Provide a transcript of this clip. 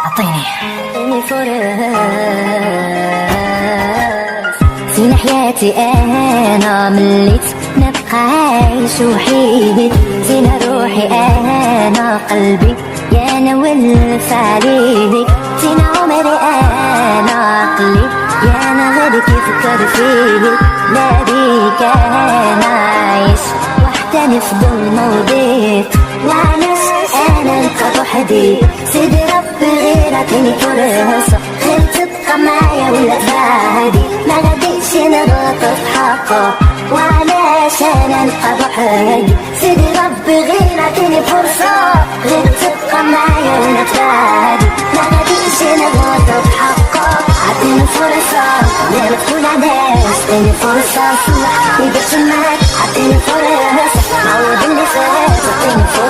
اعطيني فرص فينا حياتي انا مليت نبقى عايش وحيد فينا روحي انا قلبي يا انا والفعليك فينا عمري انا عقلي يا انا غادي كيفكر فيه لا بيك انا عايش وحداني في ظلمة وضيق وعلاش انا نبقى بوحدي سيدي ربي غير عطيني فرصة غير تبقى معايا ولا تبعدي ما غاديش نغلط في حقك وعلاش انا نبقى بوحدي سيدي ربي غير عطيني فرصة غير تبقى معايا ولا تبعدي ما غاديش نغلط في حقك عطيني فرصة غير تكون عداش عطيني فرصة صلح ميبقاش معاك عطيني فرصة عوض اللي فات عطيني فرصة